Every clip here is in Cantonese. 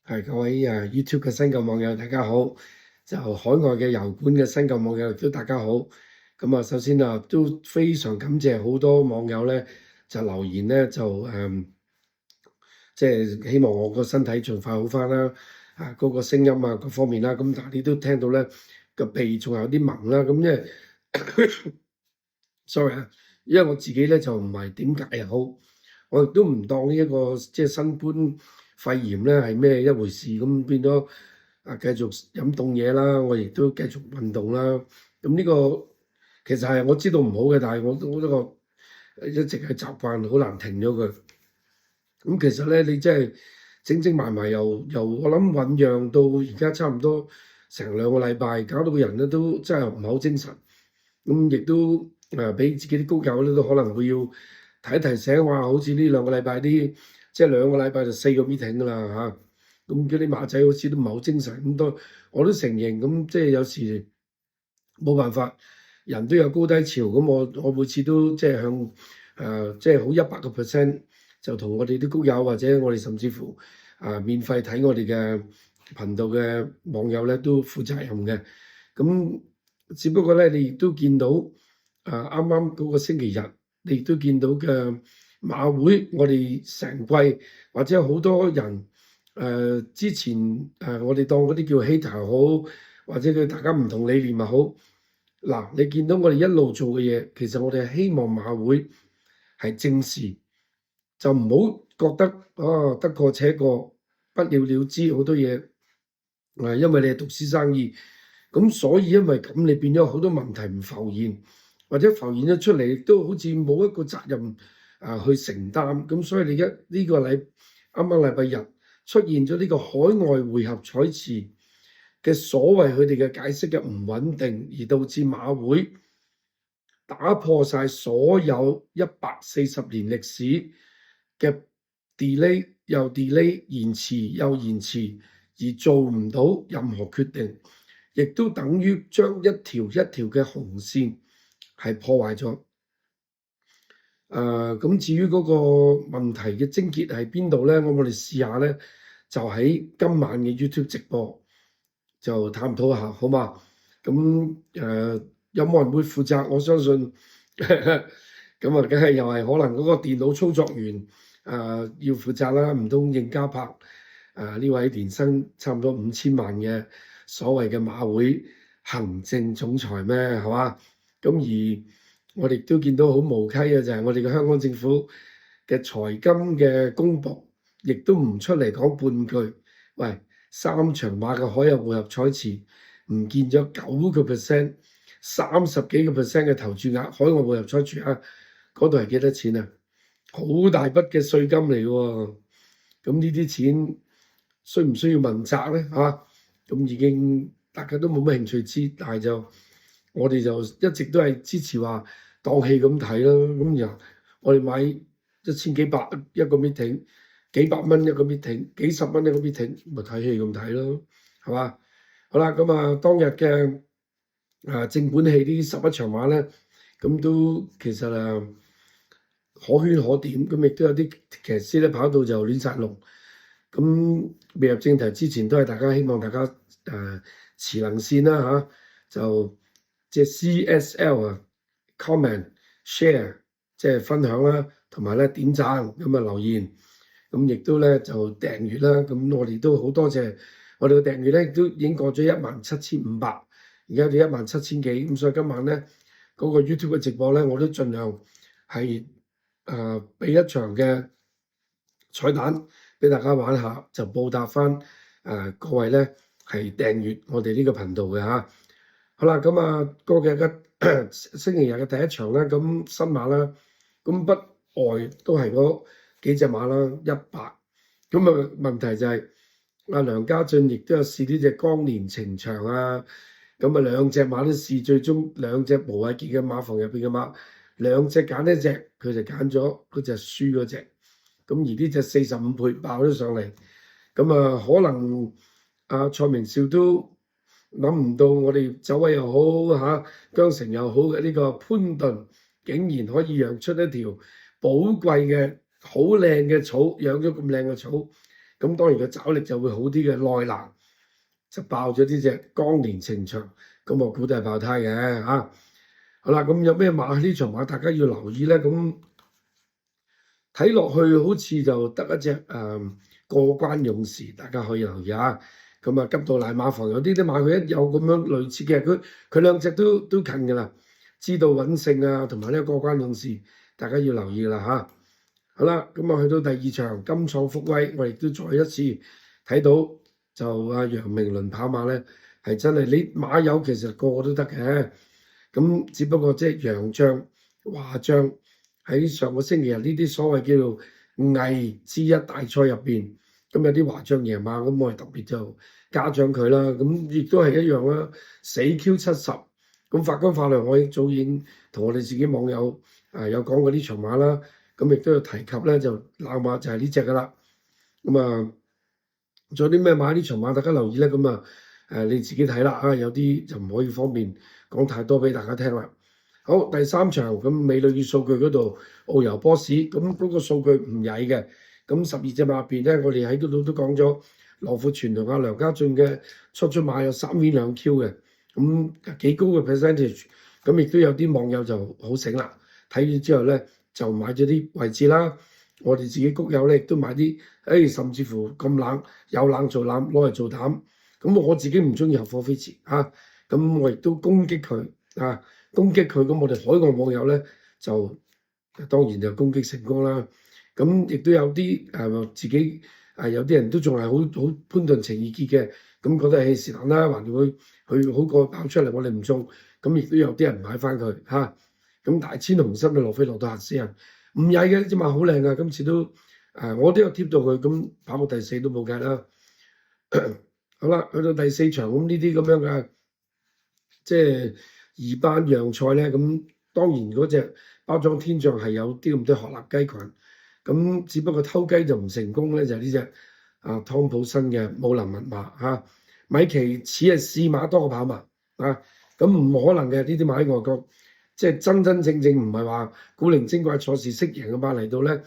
各位YouTube 嘅新舊網友，大家好！就海外嘅油管嘅新舊網友都大家好。咁首先都非常感謝好多網友咧就留言咧即係希望我個身體盡快好翻啦。嗰個聲音各方面啦，咁但係你都聽到咧個鼻仲有啲濛啦，咁因為 sorry 因為我自己咧就唔係點解又好，我亦都唔當呢一個即係新冠肺炎咧係咩一回事，咁變咗繼續飲凍嘢啦，我亦都繼續運動啦。咁呢個其實係我知道唔好嘅，但係我呢個一直係習慣，好難停咗佢。咁其實咧，你真係整整埋埋由我諗醖釀到而家差唔多成2個禮拜，搞到個人咧都真係唔係好精神。咁亦都俾自己啲工友咧都可能會要提醒，話好似呢2個禮拜啲，即係2個禮拜就4個 meeting 㗎啦嚇。咁嗰啲馬仔好似都唔係好精神，咁我都承認，咁即係有時冇辦法，人都有高低潮。咁我每次都即係向即係好100%就同我哋啲工友或者我哋甚至乎免費睇我哋嘅頻道嘅網友咧都負責任嘅。咁只不過咧，你亦都見到啱啱嗰個星期日，你亦都見到嘅馬會，我哋成季或者好多人之前我哋當嗰啲叫 hater 好，或者佢大家唔同理念又好。嗱，你見到我哋一路做嘅嘢，其實我哋係希望馬會係正視，就唔好覺得得過且過，不了了之好多嘢。因為你係獨師生意，咁所以因為咁，你變咗好多問題唔浮現，或者浮現咗出嚟，都好似冇一個責任去承擔。咁所以你呢個啱啱禮拜日出現咗呢個海外會合彩池嘅所謂佢哋嘅解釋嘅唔穩定，而導致馬會打破晒所有140年歷史嘅 delay 又 delay 延遲又延遲，而做唔到任何決定，亦都等於將一條一條嘅紅線係破壞咗。咁至於嗰個問題嘅症結喺邊度咧？我哋試下咧，就喺今晚嘅 YouTube 直播就探討下，好嘛？咁有冇人會負責？我相信咁梗係又係可能嗰個電腦操作員要負責啦，唔通應家柏呢位年薪差唔多5000萬嘅所謂嘅馬會行政總裁咩？係嘛？咁而我哋都見到好無稽嘅就係我哋嘅香港政府嘅財金嘅公僕，亦都唔出嚟講半句。喂，3場馬嘅海外匯合彩池唔見咗9%，30幾個%嘅投注額，海外匯合彩池嗰度係幾多錢啊？好大筆嘅稅金嚟喎。咁呢啲錢需唔需要問責咧？咁已經大家都冇乜興趣知，但係我哋就一直都係支持話當戲咁睇咯。咁然後我哋買1000幾百一個 meeting，幾百蚊一個 meeting，幾十蚊一個 meeting，咪睇戲咁睇咯，係嘛？好啦，咁當日嘅正本戲呢11場馬咧，咁都其實可圈可點，咁亦都有啲騎師咧跑到就亂晒龍。咁未入正題之前，都係大家希望大家持能線啦就即係 CSL comment share 即係分享啦，同埋咧點讚咁留言，咁亦都咧就訂閱啦。咁我哋都好多謝我哋嘅訂閱咧，都已經過咗17500，而家到17000幾。咁所以今晚咧嗰個 YouTube 嘅直播咧，我都盡量係俾一場嘅彩蛋俾大家玩下，就報答翻各位咧係訂閱我哋呢個頻道嘅嚇。好啦，咁過日嘅星期日嘅第一場咧，咁新馬啦，咁不外都係嗰幾隻馬啦，100。咁問題就係梁家俊亦都有試呢隻光年情長咁2隻馬都試，最終2隻無畏傑嘅馬房入邊嘅馬，2隻揀一隻，佢就揀咗嗰隻輸嗰隻。咁而呢隻45倍爆咗上嚟，咁可能蔡明紹都諗唔到我哋走位又好姜成又好嘅呢個潘頓，竟然可以養出一條寶貴嘅好靚嘅草，養咗咁靚嘅草，咁咁當然個爪力就會好啲嘅，內欄就爆咗呢隻江連情長，咁我估都係爆胎嘅嚇。好啦，咁有咩馬呢場馬大家要留意咧？咁睇落去好似就得一隻過關勇士，大家可以留意下。咁啊，急到奶馬房有啲馬佢一有咁樣類似嘅，佢兩隻都近㗎啦。知道穩勝啊，同埋呢個過關勇士，大家要留意啦嚇。好啦，咁啊去到第二場金創福威，我亦都再一次睇到就楊明倫跑馬咧，係真係你馬友其實個個都得嘅，咁只不過即係洋將華將喺上個星期日呢啲所謂叫做偽之一大賽入邊，咁有啲華將贏馬，咁我哋特別就嘉獎佢啦。咁亦都係一樣啦，死 Q70，咁法官法良我亦早已經同我哋自己網友有講過呢場馬啦。咁亦都有提及咧，就冷馬就係呢隻噶啦。咁啊，仲有啲咩馬呢場馬大家留意咧？咁啊你自己睇啦啊，有啲就唔可以方便講太多俾大家聽啦。好，第三場咁美女與數據嗰度遨遊波士，咁嗰個數據唔曳嘅。咁12隻馬入邊咧，我哋喺嗰度都講咗羅富全同阿梁家俊嘅出馬有3 win 2 Q 嘅，咁幾高嘅 percentage。咁亦都有啲網友就好醒啦，睇完之後咧就買咗啲位置啦。我哋自己谷友咧亦都買啲，甚至乎咁冷有冷做冷攞嚟做膽。咁我自己唔中意合夥飛馳嚇，咁我亦都攻擊佢啊。攻擊佢，咁我哋海外網友咧就當然就攻擊成功啦。咁亦都有啲自己有啲人都仲係好潘頓情意結嘅，咁覺得係是但啦，還掂佢好過爆出嚟，我哋唔中。咁亦都有啲人買翻佢嚇。咁大千紅心嘅羅菲洛都嚇死人，唔曳嘅呢隻馬好靚啊！今次都我都有貼到佢，咁跑到第4都冇計啦。好啦，去到第4場咁呢啲咁樣嘅即係2班讓賽咧，咁當然嗰隻包裝天象係有啲咁多鶴立雞群，咁只不過偷雞就唔成功咧，就係呢隻湯普森嘅武林密碼嚇。米奇似係試馬多過跑馬啊，咁唔可能嘅呢啲馬喺外國，即係真真正正唔係話古靈精怪錯事識贏嘅馬嚟到咧，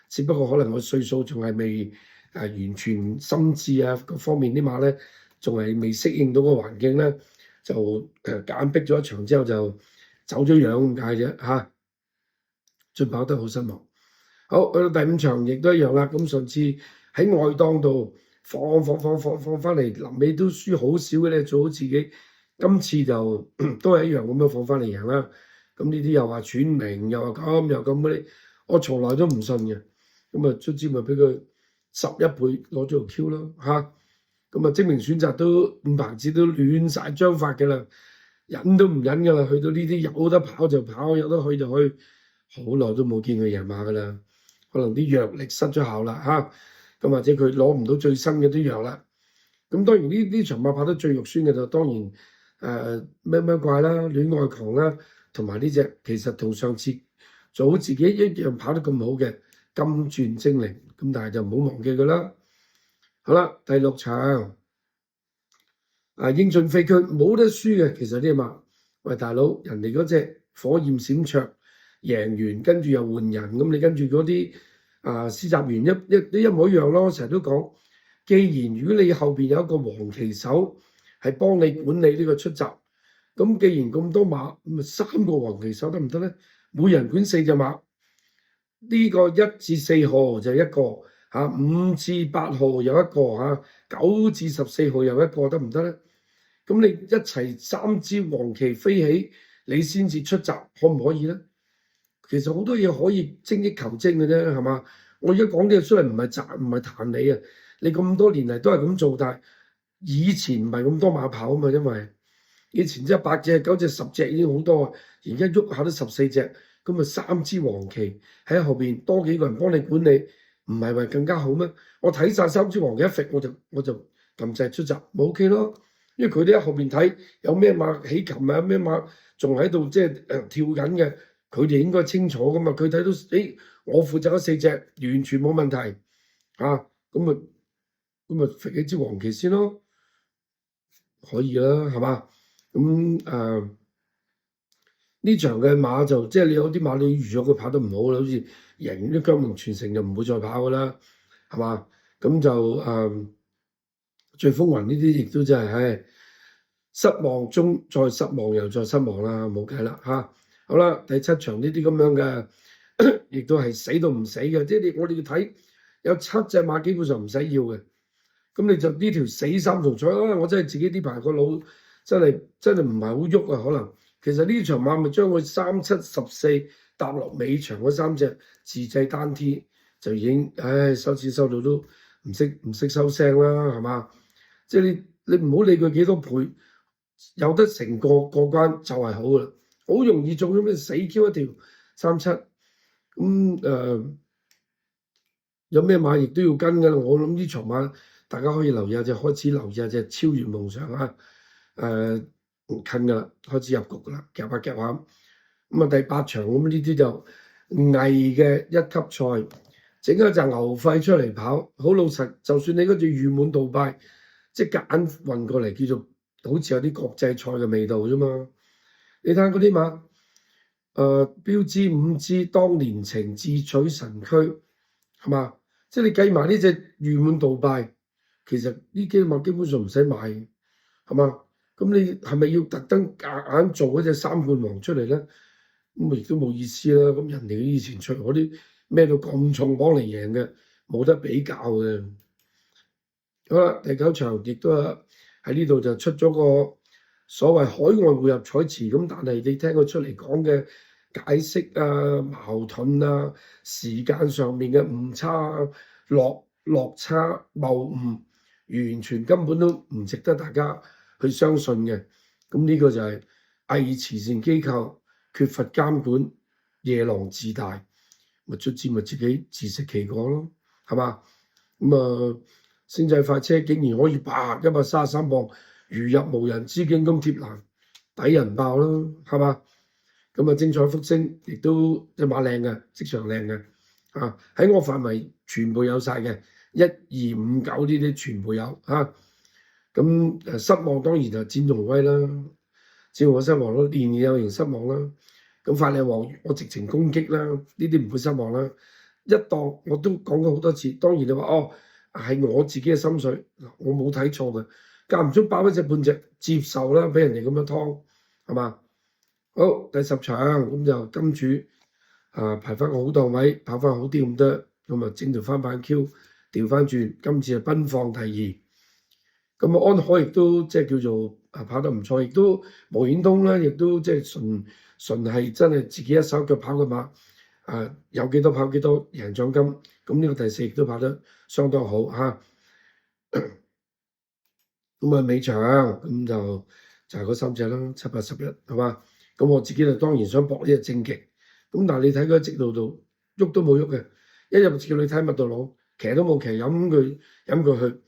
只不過可能個歲數仲係未完全心智啊各方面啲馬咧，仲係未適應到個環境咧。就夾硬逼咗一場之後就走咗樣咁解啫嚇，進跑得好失望。好，去到第5場亦都一樣啦。咁上次喺外檔度放翻嚟，臨尾都輸好少嘅咧，做好自己。今次就都係一樣咁樣放翻嚟贏啦。咁呢啲又話串名，又話咁又咁嗰啲，我從來都唔信嘅。咁啊，卒之咪俾佢11倍攞咗條 Q 咯嚇。咁啊，精明選擇都五棚子都亂晒章法嘅啦，忍都唔忍嘅啦。去到呢啲有得跑就跑，有得去就去，好耐都冇見佢贏馬嘅啦。可能啲藥力失咗效啦嚇，咁或者佢攞唔到最新嘅啲藥啦。咁當然呢場馬跑得最肉酸嘅就當然咩怪啦、戀愛狂啦，同埋呢隻其實同上次做好自己一樣跑得咁好嘅金鑽精靈，咁但係就唔好忘記佢啦。好啦，第6場英俊飛駒冇得輸嘅，其實啲馬，喂大佬，人哋嗰隻火焰閃卓贏完，跟住又換人，咁你跟住嗰啲試閘員一模一樣咯。成日都講，既然如果你後邊有一個黃旗手係幫你管理呢個出閘，咁既然咁多馬，咁咪3個黃旗手得唔得咧？每人管4隻馬，呢個1至4號就一個。5至8號有一個9至14號有一個得唔得咧？咁你一齊3支黃旗飛起，你先至出閘，可唔可以咧？其實好多嘢可以精益求精嘅啫，係嘛？我而家講啲嘢出嚟唔係彈你啊！你咁多年嚟都係咁做，但係以前唔係咁多馬跑啊嘛，因為以前即係8隻、9隻、10隻已經好多啊，而家喐下都14隻，咁咪3支黃旗喺後邊多幾個人幫你管理。唔係咪更加好咩？我睇晒3支黃旗一揈，我就撳掣出閘，咪 OK 咯。因為佢哋喺後邊睇有咩馬起擒啊，咩馬仲喺度即係跳緊嘅，佢哋應該清楚噶嘛。佢睇到我負責嗰4隻完全冇問題咁咪揈起支黃旗先咯，可以啦，係嘛？咁呢場嘅馬就即係你有啲馬你預咗佢跑得唔好啦，好似贏啲姜龍傳承就唔會再跑噶啦，係嘛？咁就最風雲呢啲亦都真係失望中再失望又再失望啦，冇計啦嚇。好啦，第七場呢啲咁樣嘅，亦都係死到唔死嘅，即係我哋要睇有7隻馬基本上唔使要嘅，咁你就呢條死3重彩啊！我真係自己呢排個腦真係唔係好喐啊，可能其實呢場馬咪將佢3、7、14搭落尾場嗰3隻自製單 T 就已經，收錢收到都唔識收聲啦，係嘛？即係你唔好理佢幾多倍，有得成過關就係好啦，好容易中咗咩死 Q 一條3、7咁有咩馬亦都要跟㗎啦。我諗呢場馬大家可以留意下，就開始留意下隻超越夢想啊！近㗎啦，開始入局㗎啦，夾下夾下。咁啊第8場咁呢啲就偽嘅1級賽，整一隻牛肺出嚟跑，好老實。就算你嗰隻譽滿杜拜，即係夾硬運過嚟，叫做好似有啲國際賽嘅味道啫嘛。你睇下嗰啲馬，標誌5支當年情智取神驅，係嘛？即係你計埋呢隻譽滿杜拜，其實呢幾馬基本上唔使買，係嘛？咁你係咪要特登夾硬做嗰隻3冠王出嚟咧？咁亦都冇意思啦。咁人哋以前出嗰啲孭到咁重磅嚟贏嘅，冇得比較嘅。好啦，第9場亦都喺呢度就出咗個所謂海外匯入彩池，咁但係你聽佢出嚟講嘅解釋啊、矛盾啊、時間上面嘅誤差啊、落差謬誤，完全根本都唔值得大家去相信嘅。咁呢個就係偽慈善機構缺乏監管、夜郎自大，咪卒之咪自己自食其果咯，係嘛？咁星際快車竟然可以133磅如入無人之境咁貼欄，抵人爆咯，係嘛？咁精彩福星亦都隻馬靚嘅，職場靚嘅，喺我範圍全部有晒嘅，1、2、5、9呢啲全部有嚇。咁失望當然就展龍威啦，展龍威失望咯，年年有型失望啦。咁法力王我直情攻擊啦，呢啲唔會失望啦。一檔我都講過好多次，當然你話係我自己嘅心水，我冇睇錯嘅，間唔中爆一隻半隻接受啦，俾人哋咁樣劏，係嘛？好，第10場咁就金主排翻個好檔位，跑翻好啲咁多，咁整條翻版 Q 調翻轉，今次係奔放第2。咁安海亦都即係叫做跑得唔錯，亦都無顯通咧，亦都即係純係真係自己一手腳跑嘅馬，有幾多跑幾多贏獎金。咁呢個第4亦都跑得相當好嚇。咁尾場咁就係嗰3隻啦，7、8、11係嘛？咁我自己就當然想搏呢隻正極，咁但係你睇佢喺直路度喐都冇喐嘅，一入叫你睇麥道朗騎都冇騎，飲佢去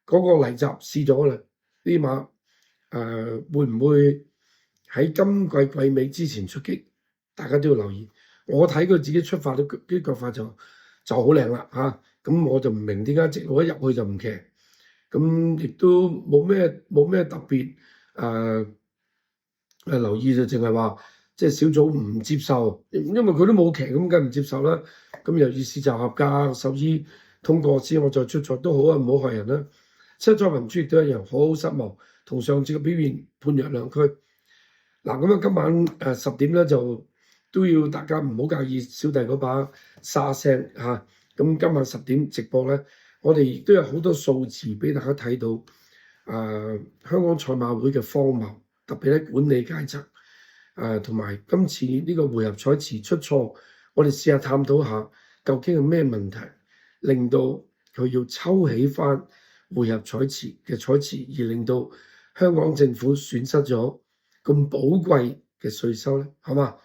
嗰個泥閘試咗啦。呢馬會唔會喺今季季尾之前出擊？大家都要留意。我睇佢自己出發啲腳法就好靚啦嚇，咁我就唔明點解直路一入去就唔騎，咁亦都冇咩特別留意，就淨係話即係小組唔接受，因為佢都冇騎，咁梗唔接受啦。咁又意思就合格，獸醫通過先，我再出賽都好啊，唔好害人啦。七彩雲珠亦都一樣，好失望，同上次嘅表現判若兩區。嗱，咁今晚10點咧就都要大家唔好介意小弟嗰把沙聲嚇。咁今晚10點直播咧，我哋亦都有好多數字俾大家睇到。香港賽馬會嘅荒謬，特別喺管理階層，同埋今次呢個回合彩池出錯，我哋試下探討下究竟係咩問題，令到佢要抽起翻回合彩池嘅彩池，而令到香港政府損失咗咁寶貴嘅稅收咧，好嘛？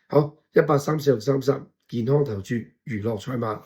好，1834633健康投注娛樂賽馬。